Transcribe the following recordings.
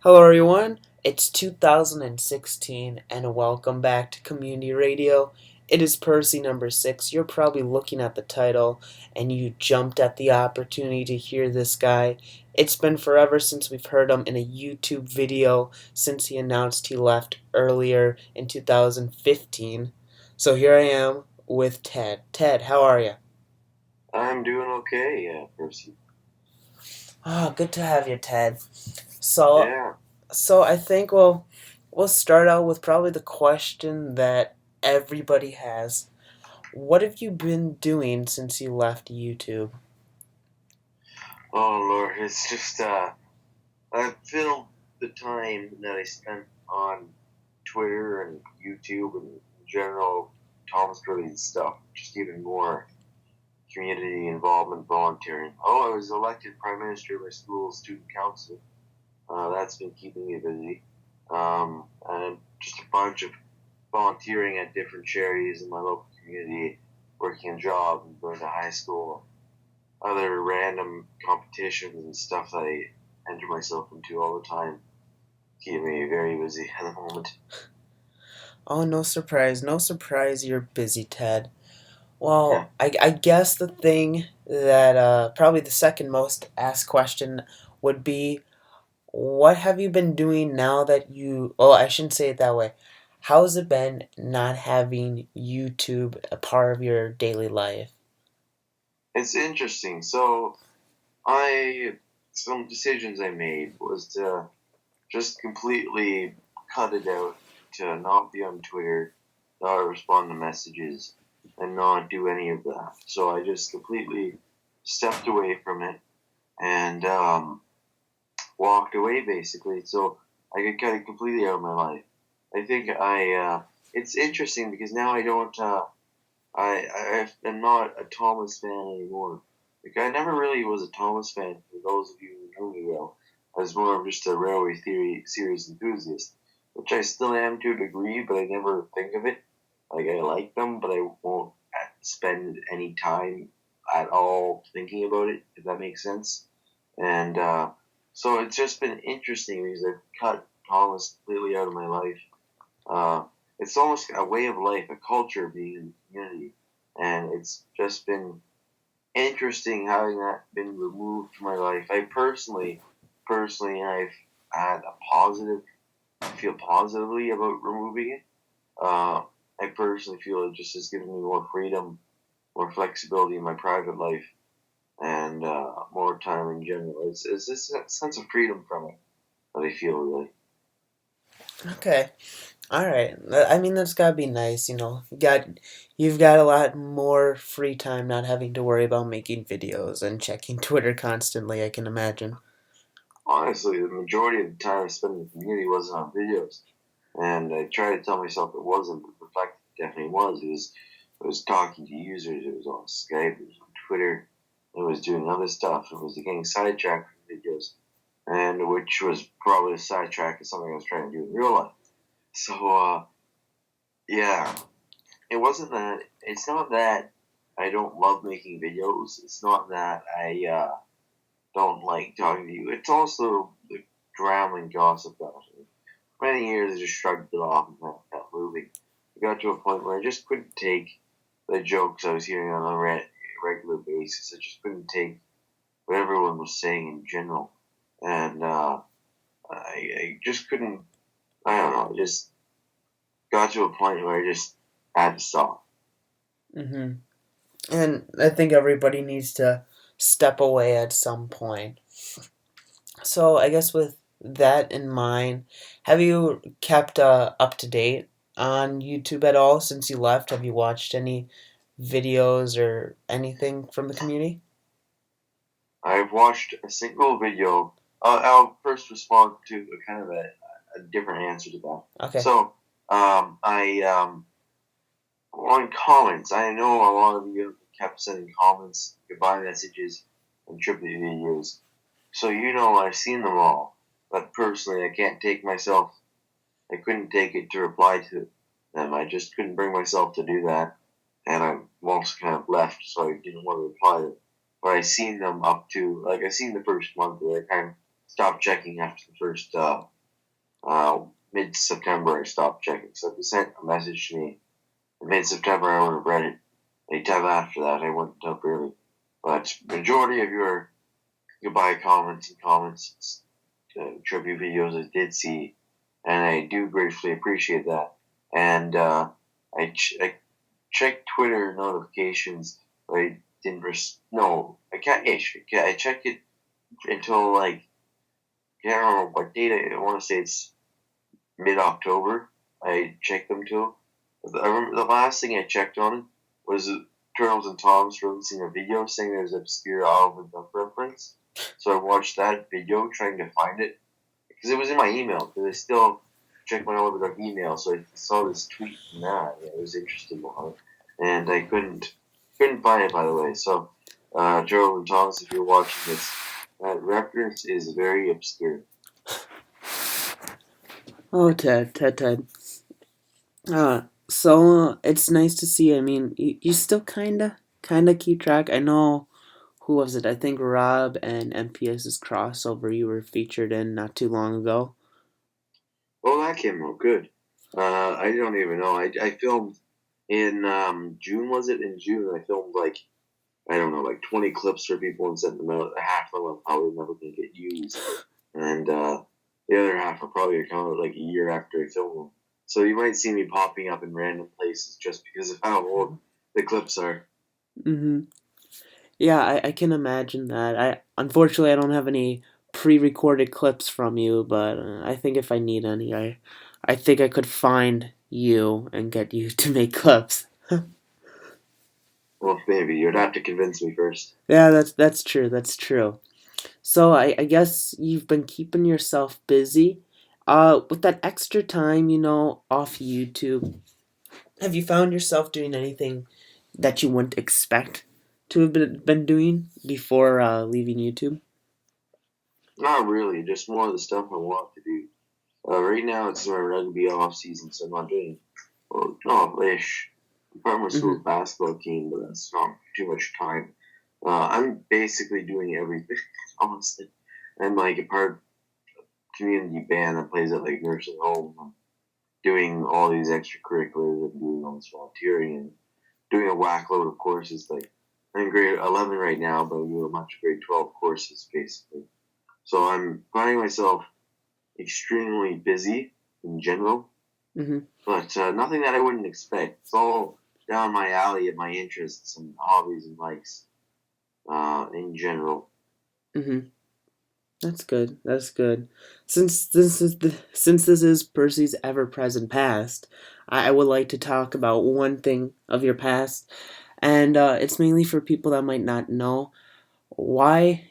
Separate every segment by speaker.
Speaker 1: Hello, everyone. It's 2016, and welcome back to Community Radio. It is Percy number 6. You're probably looking at the title, and you jumped at the opportunity to hear this guy. It's been forever since we've heard him in a YouTube video since he announced he left earlier in 2015. So here I am with Ted. Ted, how are you?
Speaker 2: I'm doing okay, Percy.
Speaker 1: Good to have you, Ted. So,
Speaker 2: Yeah.
Speaker 1: So I think we'll start out with probably the question that everybody has. What have you been doing since you left YouTube?
Speaker 2: Oh Lord, it's just I filled the time that I spent on Twitter and YouTube and general Thomas related stuff, just even more community involvement, volunteering. Oh, I was elected prime minister of my school's student council. That's been keeping me busy. And just a bunch of volunteering at different charities in my local community, working a job and going to high school, other random competitions and stuff that I enter myself into all the time. Keep me very busy at the moment.
Speaker 1: Oh, no surprise. No surprise you're busy, Ted. Well,
Speaker 2: Yeah.
Speaker 1: I guess the thing that probably the second most asked question would be, what have you been doing now that you... Oh, I shouldn't say it that way. How's it been not having YouTube a part of your daily life?
Speaker 2: It's interesting. So I some decisions I made was to just completely cut it out, to not be on Twitter, not respond to messages, and not do any of that. So I just completely stepped away from it and walked away basically, so I could cut it completely out of my life. I think it's interesting because now I don't, I am not a Thomas fan anymore. Like, I never really was a Thomas fan, for those of you who know me well. I was more of just a railway theory series enthusiast, which I still am to a degree, but I never think of it. Like, I like them, but I won't spend any time at all thinking about it, if that makes sense. And so it's just been interesting because I've cut Thomas completely out of my life. Uh, it's almost a way of life, a culture being in the community, and it's just been interesting having that been removed from my life. I've had a positive, feel positively about removing it. I personally feel it just has given me more freedom, more flexibility in my private life, and more time in general. It's this sense of freedom from it that I feel really.
Speaker 1: Okay. All right. I mean, that's gotta be nice, you know. You've got a lot more free time not having to worry about making videos and checking Twitter constantly, I can imagine.
Speaker 2: Honestly, the majority of the time I spent in the community wasn't on videos, and I try to tell myself it wasn't, but the fact it definitely was. It was talking to users. It was on Skype. It was on Twitter. It was doing other stuff. It was getting sidetracked from videos, and which was probably a sidetrack of something I was trying to do in real life. So, yeah, it wasn't that. It's not that I don't love making videos. It's not that I don't like talking to you. It's also the drama and gossip that for many years I just shrugged it off and kept moving. I got to a point where I just couldn't take the jokes I was hearing on a regular basis. I just couldn't take what everyone was saying in general, and I just couldn't. I don't know. I just got to a point where I just had to stop.
Speaker 1: Mm-hmm. And I think everybody needs to step away at some point. So I guess with that in mind, have you kept up to date on YouTube at all since you left? Have you watched any videos or anything from the community?
Speaker 2: I've watched a single video. I'll first respond to a kind of a different answer to that.
Speaker 1: Okay.
Speaker 2: So, I on comments, I know a lot of you kept sending comments, goodbye messages, and tribute videos. So you know I've seen them all. But personally, I can't take myself. I couldn't take it to reply to them. I just couldn't bring myself to do that, and I also kind of left, so I didn't want to reply to them. But I seen them up to, like, I seen the first month where I kind of stopped checking after the first mid-September. I stopped checking. So if you sent a message to me in mid-September, I would have read it. Anytime after that, I wouldn't up early. But majority of your goodbye comments tribute videos I did see, and I do gratefully appreciate that. And I checked Twitter notifications, but I didn't. I can't. I check it until like I don't know what date. I want to say it's mid-October. I checked them too. I remember the last thing I checked on was Turtles and Toms releasing a video saying there's an obscure Alvin Duck reference. So I watched that video trying to find it because it was in my email. Because I still check my Alvin Duck email, so I saw this tweet from that. Yeah, it was interesting, and I couldn't find it, by the way. So, Turtles and Toms, if you're watching this, that reference is very obscure.
Speaker 1: Oh, Ted. So it's nice to see. I mean, you still kinda keep track. I know, who was it? I think Rob and MPS's crossover you were featured in not too long ago.
Speaker 2: Oh, that came out good. I don't even know. I filmed in June, was it? In June, I filmed like 20 clips for people and sent them out. Half of them are probably never going to get used, and the other half are probably going to come out like a year after I film them. So you might see me popping up in random places just because of how old the clips are.
Speaker 1: Mm-hmm. Yeah, I can imagine that. Unfortunately I don't have any pre-recorded clips from you, but I think if I need any, I think I could find you and get you to make clips.
Speaker 2: Well, maybe you'd have to convince me first.
Speaker 1: Yeah, that's true. That's true. So I guess you've been keeping yourself busy. With that extra time, off YouTube, have you found yourself doing anything that you wouldn't expect to have been doing before leaving YouTube?
Speaker 2: Not really, just more of the stuff I want to do. Right now it's my rugby off season, so I'm not doing. Well, no, ish. I'm part of my school basketball team, but that's not too much time. I'm basically doing everything, honestly. I'm like a part of a community band that plays at like nursing home. I'm doing all these extracurriculars and doing all this volunteering and doing a whack load of courses. Like I'm in grade 11 right now, but I do a bunch of grade 12 courses basically. So I'm finding myself extremely busy in general, but nothing that I wouldn't expect. It's all down my alley of my interests and hobbies and likes in general.
Speaker 1: That's good. That's good. Since this is Percy's ever-present past, I would like to talk about one thing of your past, and it's mainly for people that might not know. Why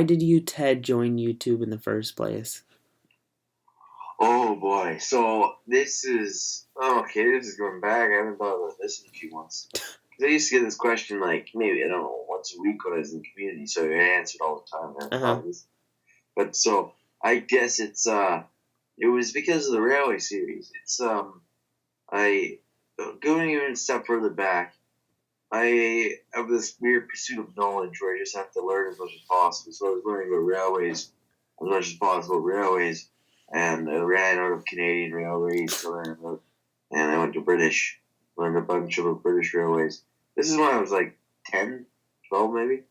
Speaker 1: did you, Ted, join YouTube in the first place?
Speaker 2: Oh boy, so this is going back. I haven't thought about this in a few months. I used to get this question like maybe I don't know once a week when I was in the community, so I answered all the time. But so I guess it was because of the railway series. It's I going even a step further back. I have this weird pursuit of knowledge where I just have to learn as much as possible. So I was learning about railways as much as possible, and I ran out of Canadian railways to learn about, and I went to British, learned a bunch about British railways. This is when I was like 10, 12 maybe,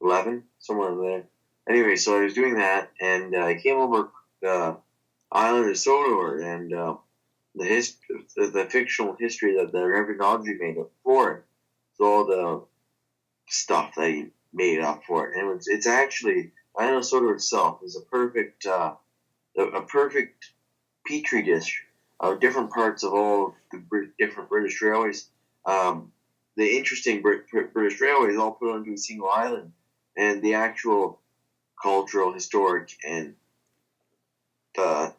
Speaker 2: 11, somewhere in there. Anyway, so I was doing that, and I came over the island of Sodor, and the fictional history that the Reverend Audrey made up for it. So all the stuff that he made up for it, and it's actually Island of Sodor itself is a perfect petri dish of different parts of all the different British railways. The interesting British railways all put onto a single island, and the actual cultural, historic, and the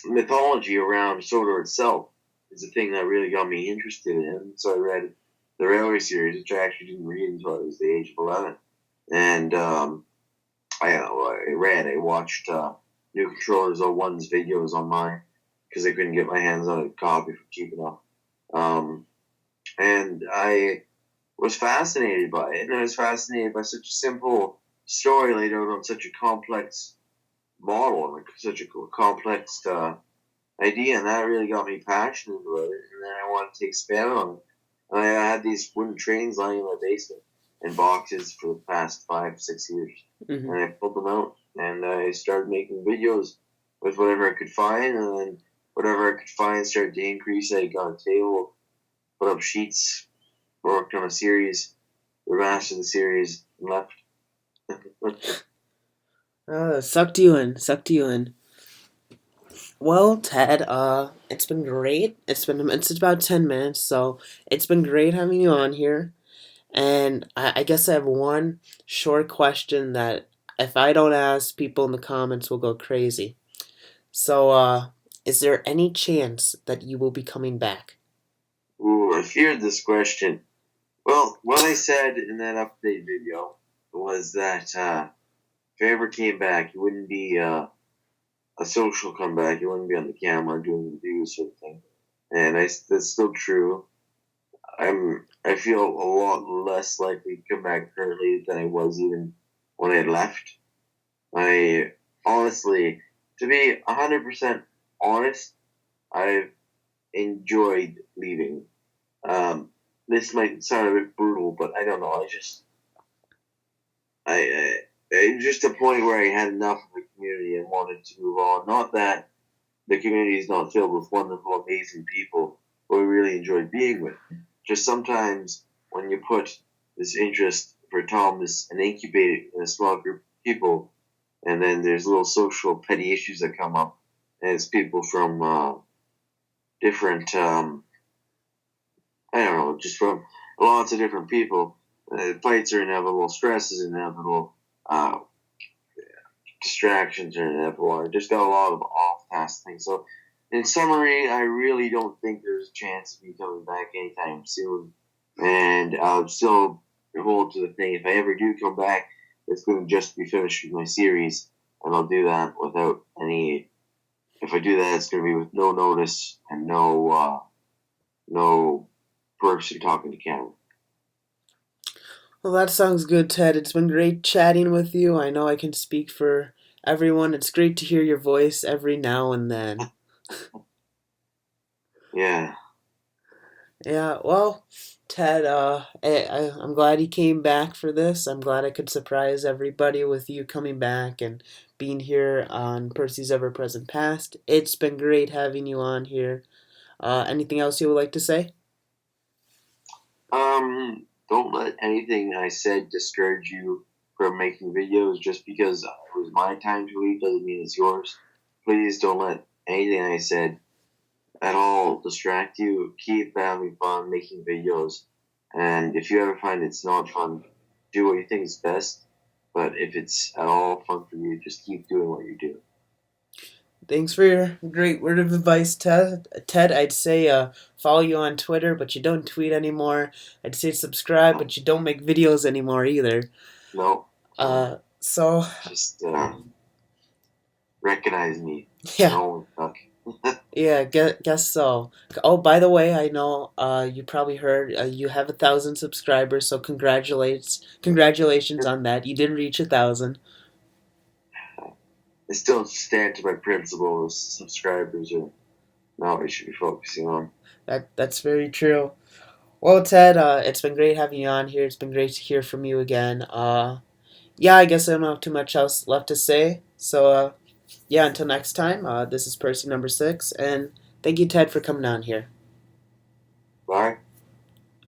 Speaker 2: mythology around Sodor itself is the thing that really got me interested in it. So I read the railway series, which I actually didn't read until I was the age of 11. And I watched New Controllers 01's videos online because I couldn't get my hands on a copy for cheap enough. And I was fascinated by it, and I was fascinated by such a simple story laid out on such a complex model and such a complex idea, and that really got me passionate about it. And then I wanted to expand on it. And I had these wooden trains lying in my basement in boxes for the past 5-6 years.
Speaker 1: Mm-hmm.
Speaker 2: And I pulled them out, and I started making videos with whatever I could find, and then whatever I could find started to increase. I got a table, put up sheets, worked on a series, remastered the series, and left.
Speaker 1: Sucked you in. Well, Ted, it's been great. It's about 10 minutes, so it's been great having you on here. And I guess I have one short question that if I don't ask, people in the comments will go crazy. So, is there any chance that you will be coming back?
Speaker 2: Ooh, I feared this question. Well, what I said in that update video was that if I ever came back, it wouldn't be a social comeback. It wouldn't be on the camera doing reviews sort of thing. And that's still true. I feel a lot less likely to come back currently than I was even when I left. I honestly, to be 100% honest, I've enjoyed leaving. This might sound a bit brutal, but I don't know. It was just a point where I had enough of the community and wanted to move on. Not that the community is not filled with wonderful, amazing people who I really enjoy being with. Just sometimes when you put this interest for Thomas and incubate it in a small group of people, and then there's little social petty issues that come up, and it's people from different, I don't know, just from lots of different people. Fights are inevitable, stress is inevitable, distractions are inevitable. I just got a lot of off-task things. So, in summary, I really don't think there's a chance of me coming back anytime soon. And I'll still hold to the thing. If I ever do come back, it's going to just be finished with my series. And I'll do that without any... If I do that, it's going to be with no notice and no person talking to camera.
Speaker 1: Well, that sounds good, Ted. It's been great chatting with you. I know I can speak for everyone. It's great to hear your voice every now and then.
Speaker 2: Yeah.
Speaker 1: Yeah, well, Ted, I'm glad you came back for this. I'm glad I could surprise everybody with you coming back and being here on Percy's Ever Present Past. It's been great having you on here. Anything else you would like to say?
Speaker 2: Don't let anything I said discourage you from making videos. Just because it was my time to leave doesn't mean it's yours. Please don't let anything I said at all distract you. Keep having fun making videos. And if you ever find it's not fun, do what you think is best. But if it's at all fun for you, just keep doing what you do.
Speaker 1: Thanks for your great word of advice, Ted. I'd say follow you on Twitter, but you don't tweet anymore. I'd say subscribe, but you don't make videos anymore either.
Speaker 2: No.
Speaker 1: So
Speaker 2: just recognize me.
Speaker 1: Yeah.
Speaker 2: No,
Speaker 1: Yeah, guess so. Oh, by the way, I know you probably heard you have 1,000 subscribers, so congratulations on that. You did reach 1,000.
Speaker 2: I still stand to my principles. Subscribers are not what I should be focusing on.
Speaker 1: That's very true. Well, Ted, it's been great having you on here. It's been great to hear from you again. Yeah, I guess I don't have too much else left to say. So, yeah, until next time, this is Percy number 6, and thank you, Ted, for coming on here.
Speaker 2: Bye.